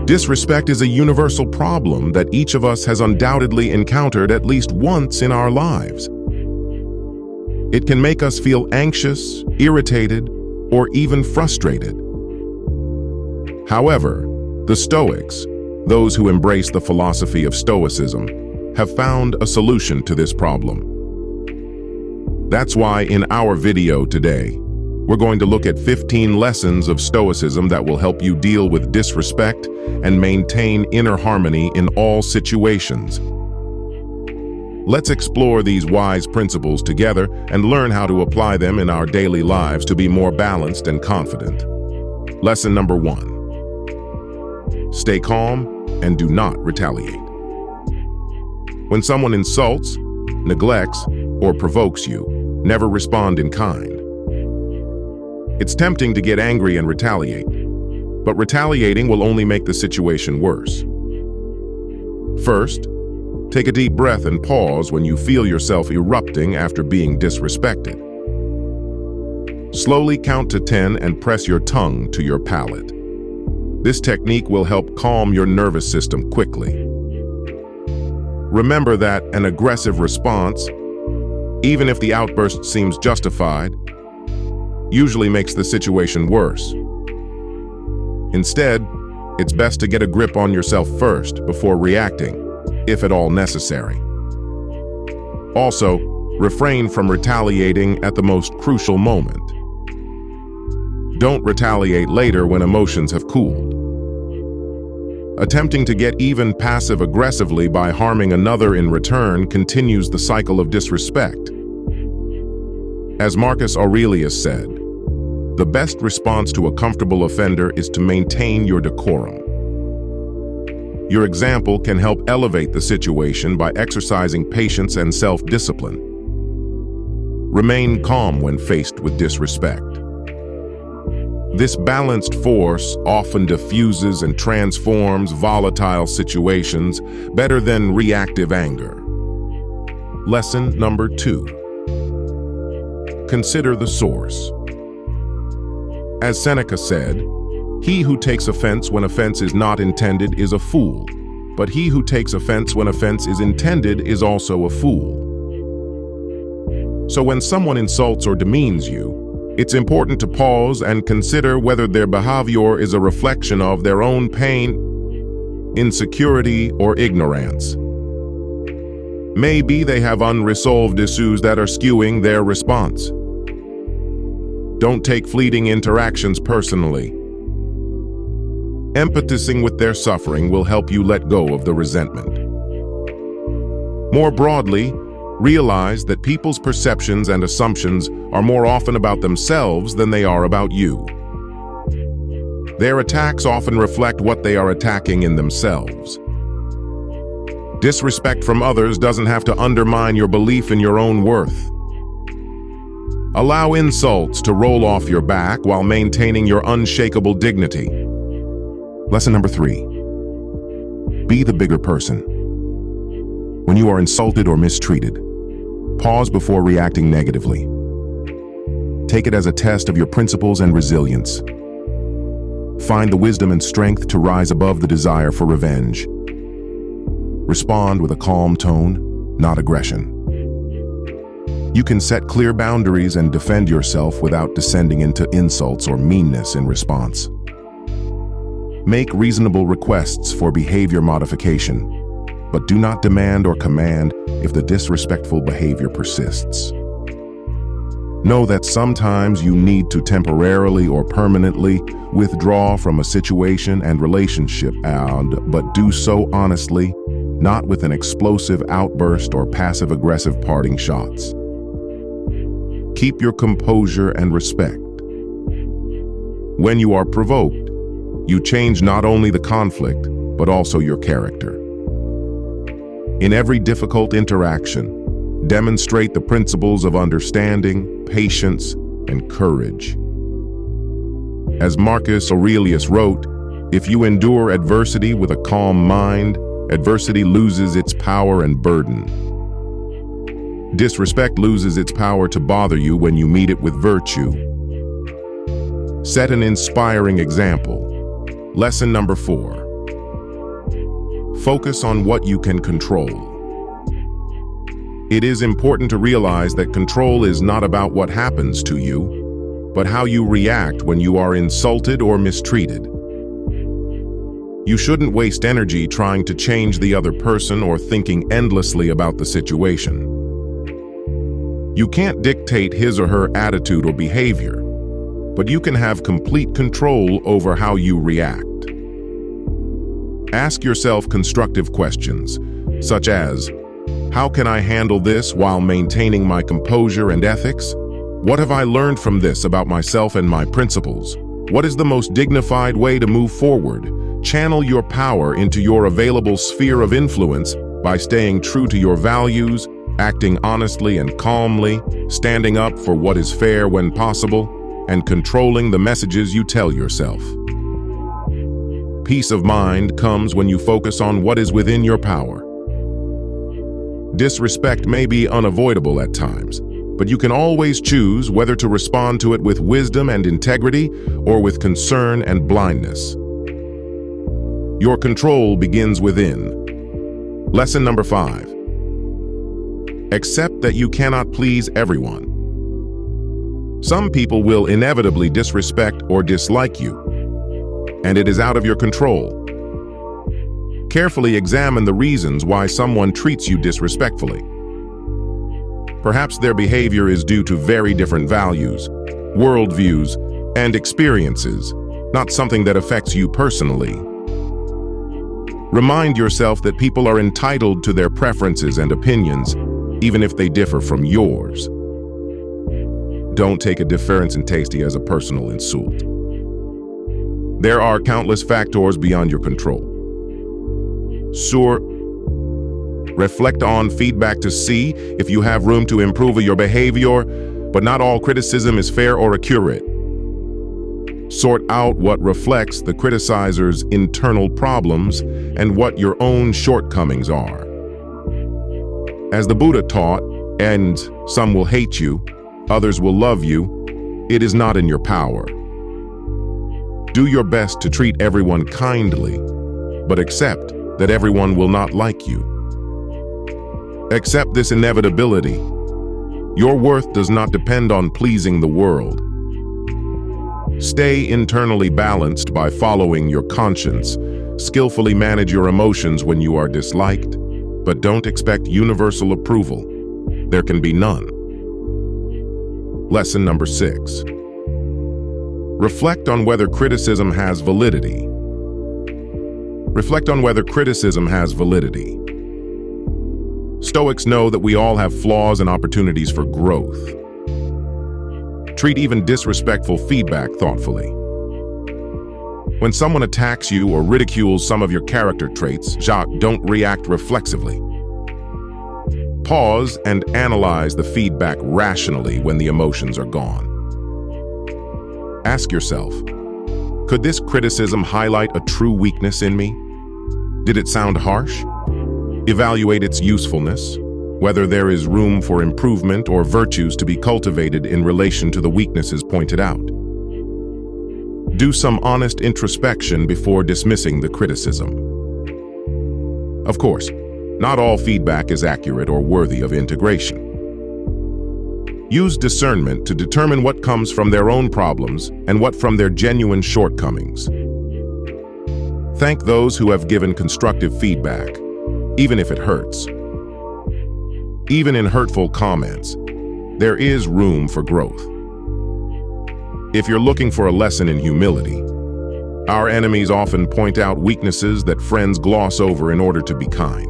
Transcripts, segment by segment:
Disrespect is a universal problem that each of us has undoubtedly encountered at least once in our lives. It can make us feel anxious, irritated, or even frustrated. However, the Stoics, those who embrace the philosophy of Stoicism, have found a solution to this problem. That's why in our video today, we're going to look at 15 lessons of Stoicism that will help you deal with disrespect and maintain inner harmony in all situations. Let's explore these wise principles together and learn how to apply them in our daily lives to be more balanced and confident. Lesson number 1. Stay calm and do not retaliate. When someone insults, neglects, or provokes you, never respond in kind. It's tempting to get angry and retaliate, but retaliating will only make the situation worse. First, take a deep breath and pause when you feel yourself erupting after being disrespected. Slowly count to 10 and press your tongue to your palate. This technique will help calm your nervous system quickly. Remember that an aggressive response, even if the outburst seems justified, usually makes the situation worse. Instead, it's best to get a grip on yourself first before reacting, if at all necessary. Also, refrain from retaliating at the most crucial moment. Don't retaliate later when emotions have cooled. Attempting to get even passive-aggressively by harming another in return continues the cycle of disrespect. As Marcus Aurelius said, the best response to a comfortable offender is to maintain your decorum. Your example can help elevate the situation by exercising patience and self-discipline. Remain calm when faced with disrespect. This balanced force often diffuses and transforms volatile situations better than reactive anger. Lesson number 2. Consider the source. As Seneca said, "He who takes offense when offense is not intended is a fool, but he who takes offense when offense is intended is also a fool." So when someone insults or demeans you, it's important to pause and consider whether their behavior is a reflection of their own pain, insecurity, or ignorance. Maybe they have unresolved issues that are skewing their response. Don't take fleeting interactions personally. Empathizing with their suffering will help you let go of the resentment. More broadly, realize that people's perceptions and assumptions are more often about themselves than they are about you. Their attacks often reflect what they are attacking in themselves. Disrespect from others doesn't have to undermine your belief in your own worth. Allow insults to roll off your back while maintaining your unshakable dignity. Lesson number 3. Be the bigger person. When you are insulted or mistreated, pause before reacting negatively. Take it as a test of your principles and resilience. Find the wisdom and strength to rise above the desire for revenge. Respond with a calm tone, not aggression. You can set clear boundaries and defend yourself without descending into insults or meanness in response. Make reasonable requests for behavior modification, but do not demand or command if the disrespectful behavior persists. Know that sometimes you need to temporarily or permanently withdraw from a situation and relationship, but do so honestly, not with an explosive outburst or passive-aggressive parting shots. Keep your composure and respect. When you are provoked, you change not only the conflict, but also your character. In every difficult interaction, demonstrate the principles of understanding, patience, and courage. As Marcus Aurelius wrote, "If you endure adversity with a calm mind, adversity loses its power and burden." Disrespect loses its power to bother you when you meet it with virtue. Set an inspiring example. Lesson number 4. Focus on what you can control. It is important to realize that control is not about what happens to you, but how you react when you are insulted or mistreated. You shouldn't waste energy trying to change the other person or thinking endlessly about the situation. You can't dictate his or her attitude or behavior, but you can have complete control over how you react. Ask yourself constructive questions, such as, how can I handle this while maintaining my composure and ethics? What have I learned from this about myself and my principles? What is the most dignified way to move forward? Channel your power into your available sphere of influence by staying true to your values, acting honestly and calmly, standing up for what is fair when possible, and controlling the messages you tell yourself. Peace of mind comes when you focus on what is within your power. Disrespect may be unavoidable at times, but you can always choose whether to respond to it with wisdom and integrity or with concern and blindness. Your control begins within. Lesson number 5. Accept that you cannot please everyone. Some people will inevitably disrespect or dislike you, and it is out of your control. Carefully examine the reasons why someone treats you disrespectfully. Perhaps their behavior is due to very different values, worldviews, and experiences, not something that affects you personally. Remind yourself that people are entitled to their preferences and opinions, even if they differ from yours. Don't take a difference in taste as a personal insult. There are countless factors beyond your control. Reflect on feedback to see if you have room to improve your behavior, but not all criticism is fair or accurate. Sort out what reflects the criticizer's internal problems and what your own shortcomings are. As the Buddha taught, and some will hate you, others will love you, it is not in your power. Do your best to treat everyone kindly, but accept that everyone will not like you. Accept this inevitability. Your worth does not depend on pleasing the world. Stay internally balanced by following your conscience. Skillfully manage your emotions when you are disliked, but don't expect universal approval. There can be none. Lesson number 6. Reflect on whether criticism has validity. Reflect on whether criticism has validity. Stoics know that we all have flaws and opportunities for growth. Treat even disrespectful feedback thoughtfully. When someone attacks you or ridicules some of your character traits, don't react reflexively. Pause and analyze the feedback rationally when the emotions are gone. Ask yourself, could this criticism highlight a true weakness in me? Did it sound harsh? Evaluate its usefulness, whether there is room for improvement or virtues to be cultivated in relation to the weaknesses pointed out. Do some honest introspection before dismissing the criticism. Of course, not all feedback is accurate or worthy of integration. Use discernment to determine what comes from their own problems and what from their genuine shortcomings. Thank those who have given constructive feedback, even if it hurts. Even in hurtful comments, there is room for growth. If you're looking for a lesson in humility, our enemies often point out weaknesses that friends gloss over in order to be kind.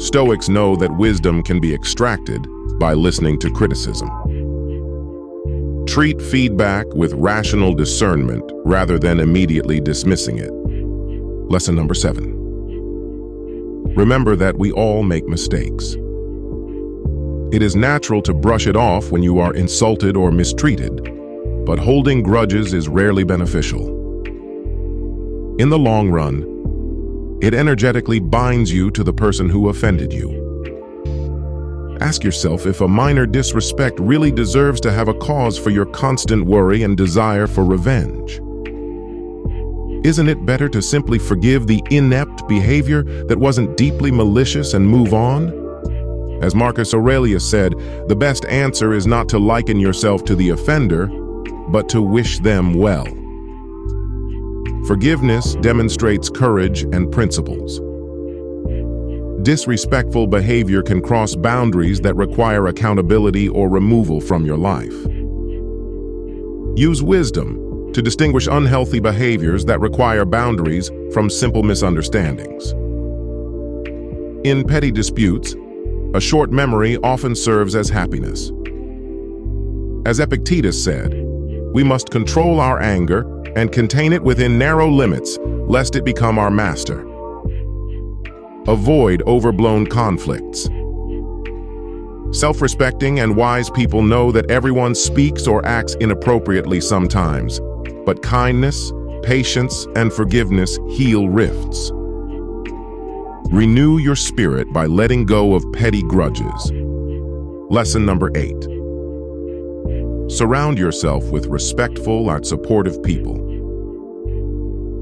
Stoics know that wisdom can be extracted by listening to criticism. Treat feedback with rational discernment rather than immediately dismissing it. Lesson number 7. Remember that we all make mistakes. It is natural to brush it off when you are insulted or mistreated, but holding grudges is rarely beneficial. In the long run, it energetically binds you to the person who offended you. Ask yourself if a minor disrespect really deserves to have a cause for your constant worry and desire for revenge. Isn't it better to simply forgive the inept behavior that wasn't deeply malicious and move on? As Marcus Aurelius said, the best answer is not to liken yourself to the offender, but to wish them well. Forgiveness demonstrates courage and principles. Disrespectful behavior can cross boundaries that require accountability or removal from your life. Use wisdom to distinguish unhealthy behaviors that require boundaries from simple misunderstandings. In petty disputes, a short memory often serves as happiness. As Epictetus said, we must control our anger and contain it within narrow limits, lest it become our master. Avoid overblown conflicts. Self-respecting and wise people know that everyone speaks or acts inappropriately sometimes, but kindness, patience, and forgiveness heal rifts. Renew your spirit by letting go of petty grudges. Lesson number 8. Surround yourself with respectful and supportive people.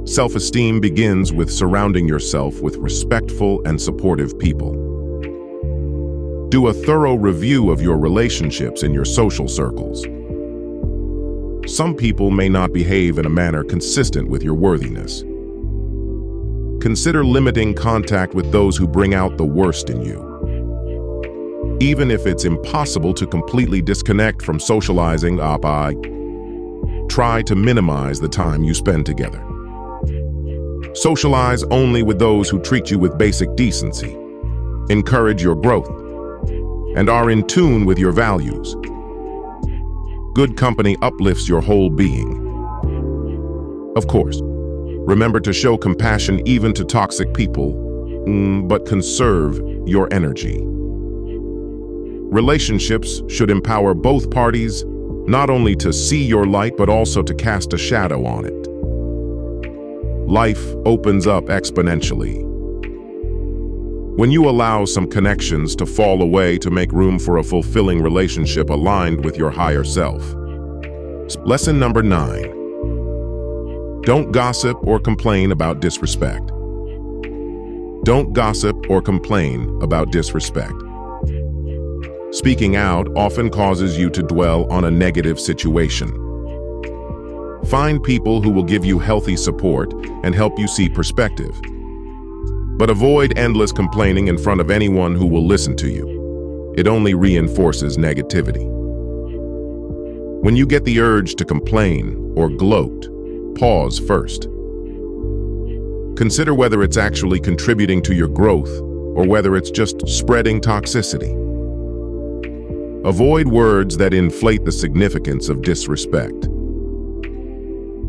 Self-esteem begins with surrounding yourself with respectful and supportive people. Do a thorough review of your relationships in your social circles. Some people may not behave in a manner consistent with your worthiness. Consider limiting contact with those who bring out the worst in you. Even if it's impossible to completely disconnect from socializing, try to minimize the time you spend together. Socialize only with those who treat you with basic decency, encourage your growth, and are in tune with your values. Good company uplifts your whole being. Of course, remember to show compassion even to toxic people, but conserve your energy. Relationships should empower both parties, not only to see your light, but also to cast a shadow on it. Life opens up exponentially when you allow some connections to fall away to make room for a fulfilling relationship aligned with your higher self. Lesson number 9. Don't gossip or complain about disrespect. Don't gossip or complain about disrespect. Speaking out often causes you to dwell on a negative situation. Find people who will give you healthy support and help you see perspective. But avoid endless complaining in front of anyone who will listen to you. It only reinforces negativity. When you get the urge to complain or gloat, pause first. Consider whether it's actually contributing to your growth or whether it's just spreading toxicity. Avoid words that inflate the significance of disrespect.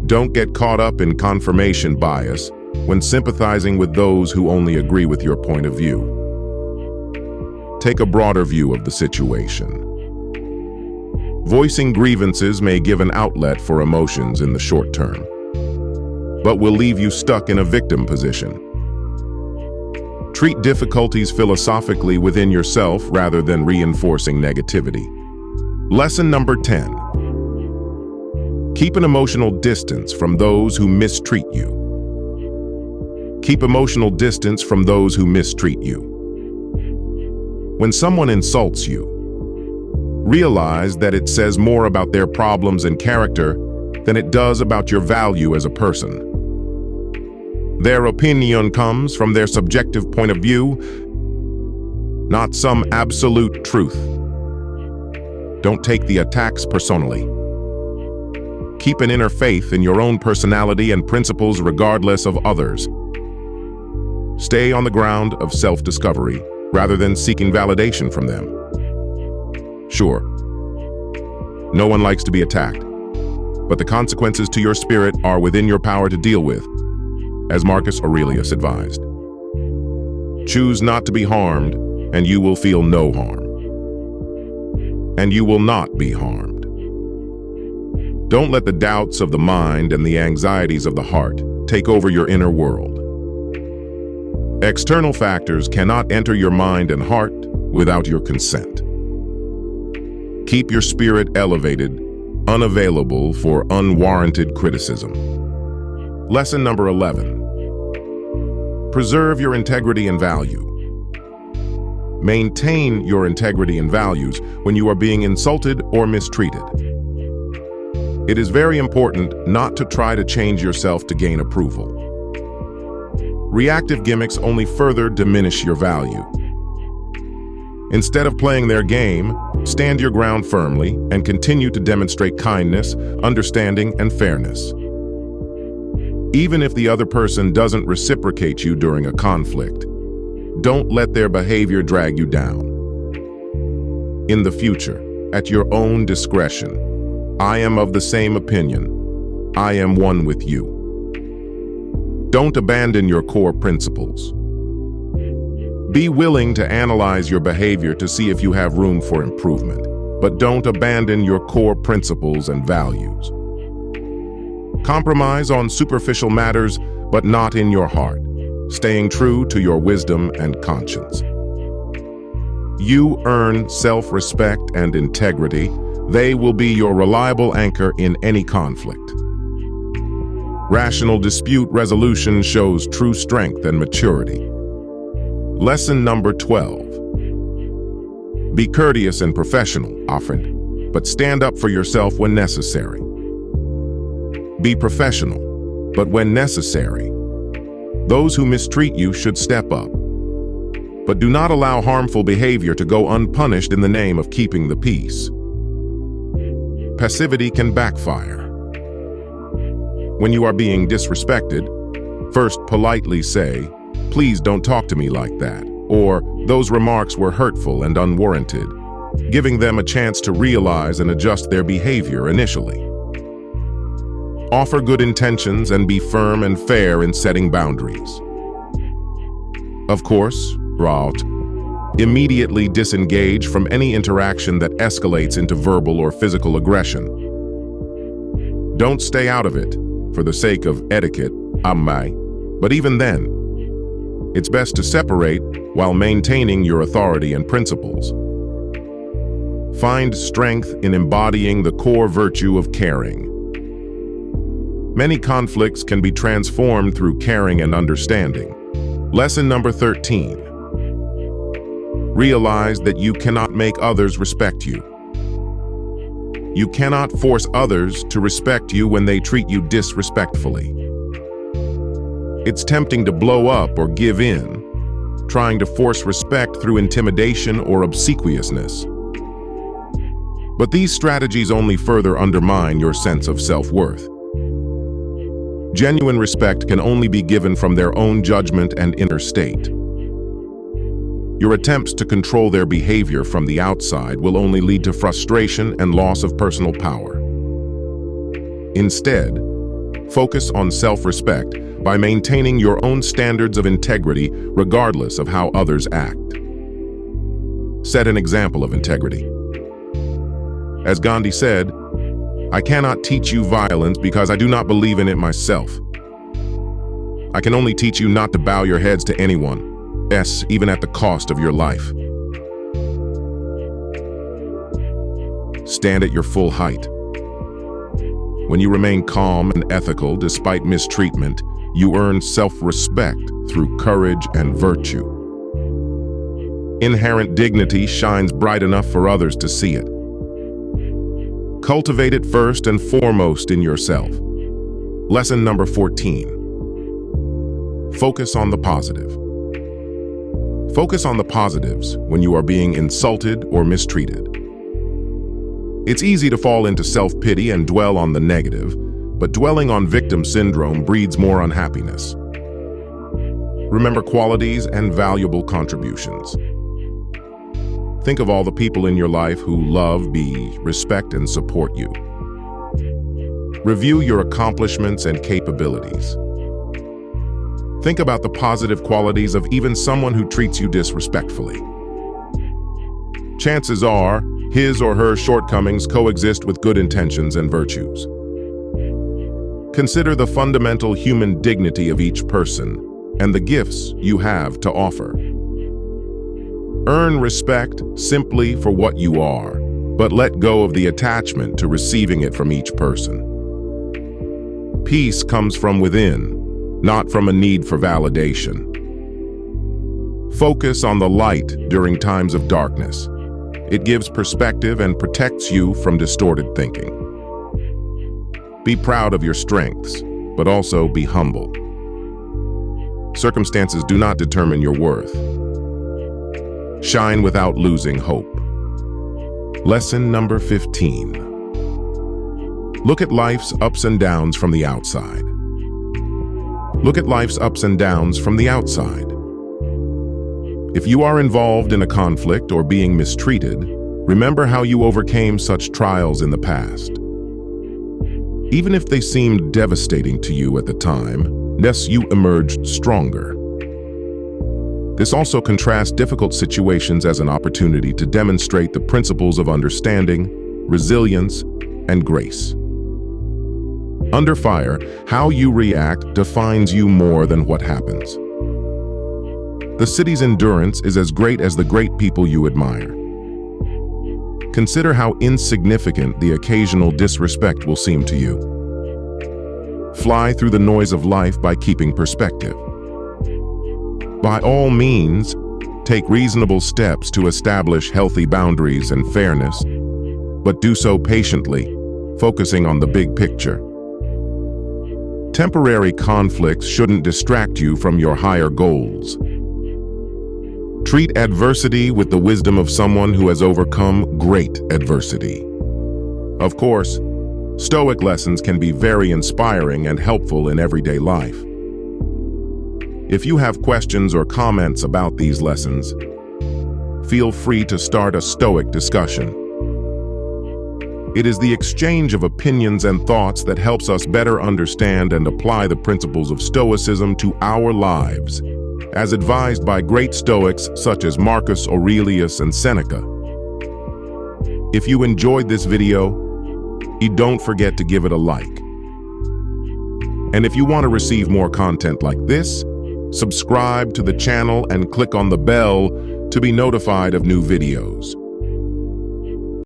Don't get caught up in confirmation bias when sympathizing with those who only agree with your point of view. Take a broader view of the situation. Voicing grievances may give an outlet for emotions in the short term, but will leave you stuck in a victim position. Treat difficulties philosophically within yourself rather than reinforcing negativity. Lesson number 10. Keep an emotional distance from those who mistreat you. Keep emotional distance from those who mistreat you. When someone insults you, realize that it says more about their problems and character than it does about your value as a person. Their opinion comes from their subjective point of view, not some absolute truth. Don't take the attacks personally. Keep an inner faith in your own personality and principles regardless of others. Stay on the ground of self-discovery rather than seeking validation from them. Sure, no one likes to be attacked, but the consequences to your spirit are within your power to deal with, as Marcus Aurelius advised. Choose not to be harmed, and you will feel no harm. And you will not be harmed. Don't let the doubts of the mind and the anxieties of the heart take over your inner world. External factors cannot enter your mind and heart without your consent. Keep your spirit elevated, unavailable for unwarranted criticism. Lesson number 11. Preserve your integrity and value. Maintain your integrity and values when you are being insulted or mistreated. It is very important not to try to change yourself to gain approval. Reactive gimmicks only further diminish your value. Instead of playing their game, stand your ground firmly and continue to demonstrate kindness, understanding, and fairness. Even if the other person doesn't reciprocate you during a conflict, don't let their behavior drag you down. In the future, at your own discretion, I am of the same opinion. I am one with you. Don't abandon your core principles. Be willing to analyze your behavior to see if you have room for improvement, but don't abandon your core principles and values. Compromise on superficial matters, but not in your heart, staying true to your wisdom and conscience. You earn self-respect and integrity. They will be your reliable anchor in any conflict. Rational dispute resolution shows true strength and maturity. Lesson number 12. Be courteous and professional, often, but stand up for yourself when necessary. Be professional, but when necessary, those who mistreat you should step up. But do not allow harmful behavior to go unpunished in the name of keeping the peace. Passivity can backfire. When you are being disrespected, first politely say, "Please don't talk to me like that," or "Those remarks were hurtful and unwarranted," giving them a chance to realize and adjust their behavior initially. Offer good intentions and be firm and fair in setting boundaries. Of course, immediately disengage from any interaction that escalates into verbal or physical aggression. Don't stay out of it for the sake of etiquette, but even then, it's best to separate while maintaining your authority and principles. Find strength in embodying the core virtue of caring. Many conflicts can be transformed through caring and understanding. Lesson number 13. Realize that you cannot make others respect you. You cannot force others to respect you when they treat you disrespectfully. It's tempting to blow up or give in, trying to force respect through intimidation or obsequiousness. But these strategies only further undermine your sense of self-worth. Genuine respect can only be given from their own judgment and inner state. Your attempts to control their behavior from the outside will only lead to frustration and loss of personal power. Instead, focus on self-respect by maintaining your own standards of integrity regardless of how others act. Set an example of integrity. As Gandhi said, "I cannot teach you violence because I do not believe in it myself. I can only teach you not to bow your heads to anyone, even at the cost of your life." Stand at your full height. When you remain calm and ethical despite mistreatment, you earn self-respect through courage and virtue. Inherent dignity shines bright enough for others to see it. Cultivate it first and foremost in yourself. Lesson number 14. Focus on the positive. Focus on the positives when you are being insulted or mistreated. It's easy to fall into self-pity and dwell on the negative, but dwelling on victim syndrome breeds more unhappiness. Remember qualities and valuable contributions. Think of all the people in your life who love, respect, and support you. Review your accomplishments and capabilities. Think about the positive qualities of even someone who treats you disrespectfully. Chances are, his or her shortcomings coexist with good intentions and virtues. Consider the fundamental human dignity of each person and the gifts you have to offer. Earn respect simply for what you are, but let go of the attachment to receiving it from each person. Peace comes from within, not from a need for validation. Focus on the light during times of darkness. It gives perspective and protects you from distorted thinking. Be proud of your strengths, but also be humble. Circumstances do not determine your worth. Shine without losing hope. Lesson number 15. Look at life's ups and downs from the outside. Look at life's ups and downs from the outside. If you are involved in a conflict or being mistreated, remember how you overcame such trials in the past. Even if they seemed devastating to you at the time, thus you emerged stronger. This also contrasts difficult situations as an opportunity to demonstrate the principles of understanding, resilience, and grace. Under fire, how you react defines you more than what happens. The city's endurance is as great as the great people you admire. Consider how insignificant the occasional disrespect will seem to you. Fly through the noise of life by keeping perspective. By all means, take reasonable steps to establish healthy boundaries and fairness, but do so patiently, focusing on the big picture. Temporary conflicts shouldn't distract you from your higher goals. Treat adversity with the wisdom of someone who has overcome great adversity. Of course, Stoic lessons can be very inspiring and helpful in everyday life. If you have questions or comments about these lessons, feel free to start a Stoic discussion. It is the exchange of opinions and thoughts that helps us better understand and apply the principles of Stoicism to our lives, as advised by great Stoics such as Marcus Aurelius and Seneca. If you enjoyed this video, don't forget to give it a like. And if you want to receive more content like this, subscribe to the channel and click on the bell to be notified of new videos.